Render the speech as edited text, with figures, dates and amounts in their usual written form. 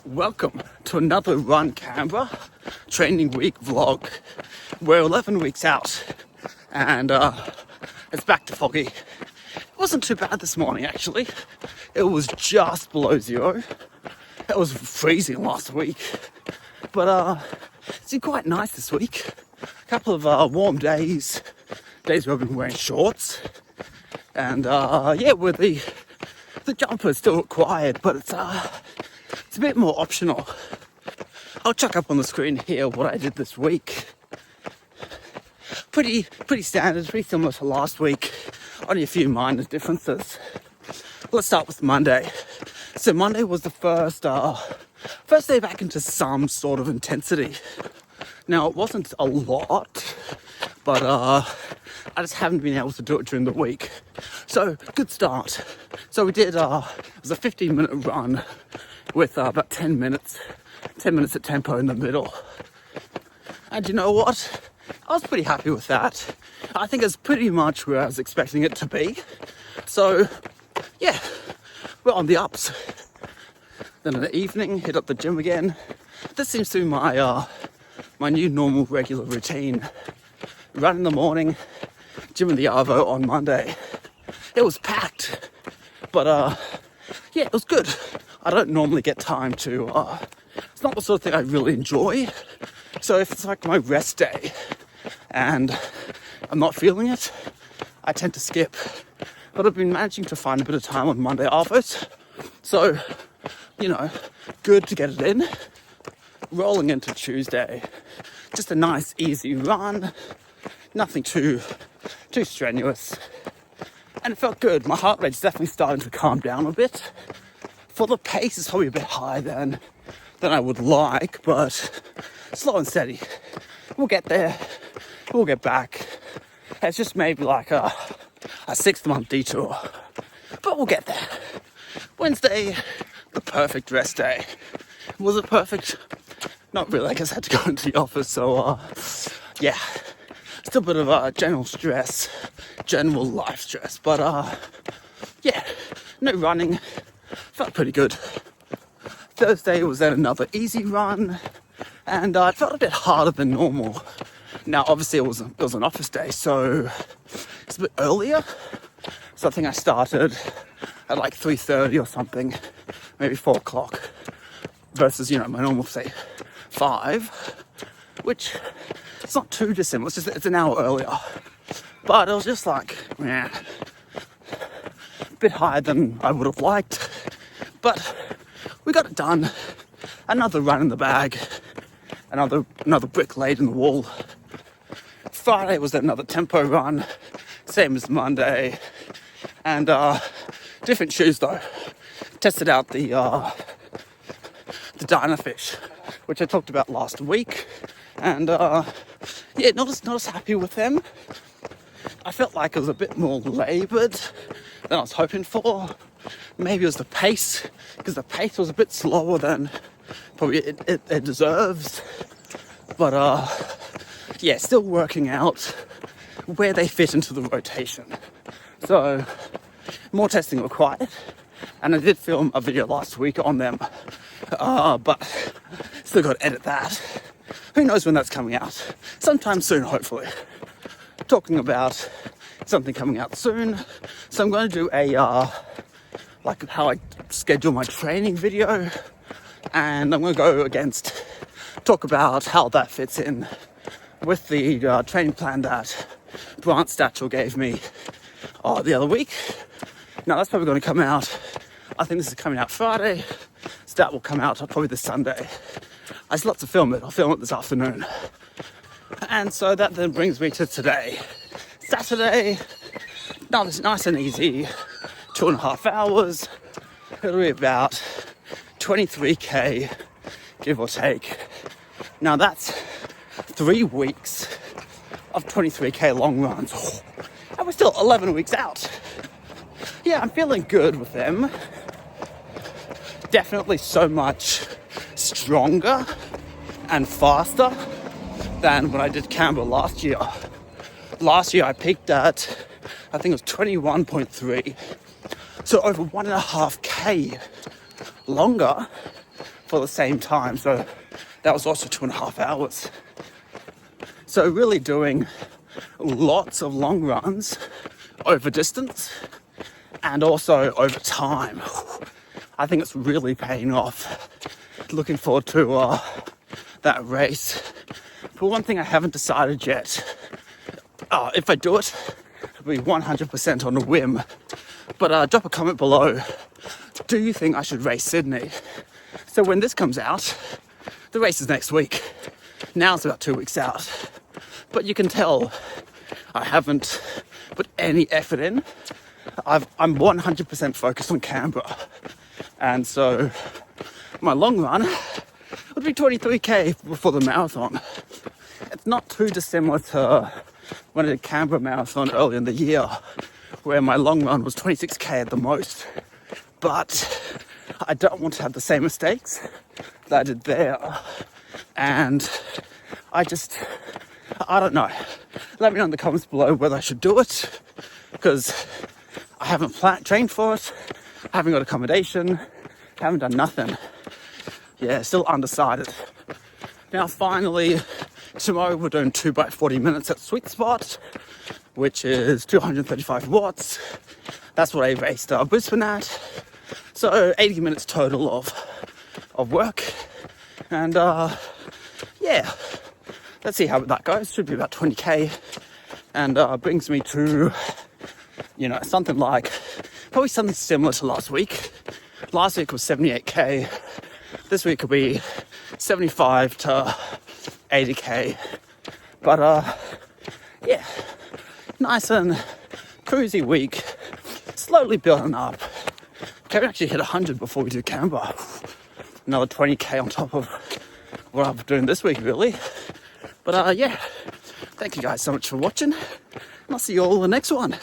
Welcome to another Run Canberra training week vlog. We're 11 weeks out and it's back to foggy. It wasn't too bad this morning actually. It was just below zero. It was freezing last week, but it's been quite nice this week. A couple of warm days where I've been wearing shorts, and where the jumper is still required, but it's a bit more optional. I'll chuck up on the screen here what I did this week. Pretty standard, pretty similar to last week. Only a few minor differences. Let's start with Monday. So Monday was the first day back into some sort of intensity. Now it wasn't a lot, but I just haven't been able to do it during the week. So good start. So we did it was a 15-minute run with about 10 minutes at tempo in the middle. And you know what? I was pretty happy with that. I think it's pretty much where I was expecting it to be. So yeah, we're on the ups. Then in the evening, hit up the gym again. This seems to be my new normal regular routine. Run in the morning, gym in the Arvo on Monday. It was packed, but it was good. I don't normally get time to, it's not the sort of thing I really enjoy. So if it's like my rest day and I'm not feeling it, I tend to skip. But I've been managing to find a bit of time on Monday off it. So, good to get it in. Rolling into Tuesday, just a nice easy run, nothing too strenuous. And it felt good. My heart rate's definitely starting to calm down a bit. For the pace, it's probably a bit higher than I would like, but slow and steady. We'll get there. We'll get back. It's just maybe like a 6-month detour, but we'll get there. Wednesday, the perfect rest day. Was it perfect? Not really. I guess I had to go into the office, so still a bit of general stress, general life stress, but no running. Felt pretty good. Thursday was then another easy run, and it felt a bit harder than normal. Now, obviously, it was an office day, so it's a bit earlier. So I think I started at like 3:30 or something, maybe 4 o'clock, versus my normal say 5, which it's not too dissimilar. It's an hour earlier, but it was just like a bit higher than I would have liked. But we got it done. Another run in the bag. Another brick laid in the wall. Friday was another tempo run. Same as Monday. And different shoes though. Tested out the Dynafish, which I talked about last week. And not as happy with them. I felt like it was a bit more laboured than I was hoping for. Maybe it was the pace, because the pace was a bit slower than probably it deserves. But still working out where they fit into the rotation. So more testing required. And I did film a video last week on them, but still got to edit that. Who knows when that's coming out? Sometime soon, hopefully. Talking about something coming out soon. So I'm going to do a like how I schedule my training video, and I'm going to talk about how that fits in with the training plan that Brant Statchel gave me the other week. Now that's probably going to come out, I think this is coming out Friday, so that will come out probably this Sunday. I still have to film it. I'll film it this afternoon. And so that then brings me to today. Saturday, now it's nice and easy, 2.5 hours. It'll be about 23k, give or take. Now that's 3 weeks of 23k long runs. And we're still 11 weeks out. Yeah, I'm feeling good with them. Definitely so much stronger and faster than when I did Canberra last year. Last year I peaked at, I think it was 21.3. So over 1.5k longer for the same time, so that was also 2.5 hours. So really doing lots of long runs over distance and also over time. I think it's really paying off. Looking forward to that race. But one thing I haven't decided yet, if I do it, it'll be 100% on a whim. But drop a comment below. Do you think I should race Sydney? So when this comes out, the race is next week. Now it's about 2 weeks out. But you can tell I haven't put any effort in. I'm 100% focused on Canberra. And so my long run would be 23k before the marathon. It's not too dissimilar to when I did Canberra marathon earlier in the year, where my long run was 26k at the most. But I don't want to have the same mistakes that I did there. And I don't know. Let me know in the comments below whether I should do it, because I haven't trained for it, I haven't got accommodation, haven't done nothing. Yeah, still undecided. Now finally, tomorrow we're doing 2 by 40 minutes at Sweet Spot, which is 235 watts. That's what I raced Brisbane at. So 80 minutes total of work. And yeah, let's see how that goes. Should be about 20k. And brings me to, something like, probably something similar to last week. Last week was 78k. This week will be 75 to 80k. But yeah, nice and cruisy week. Slowly building up. Can actually hit 100 before we do Canberra. Another 20k on top of what I'm doing this week, really. But yeah, thank you guys so much for watching. And I'll see you all in the next one.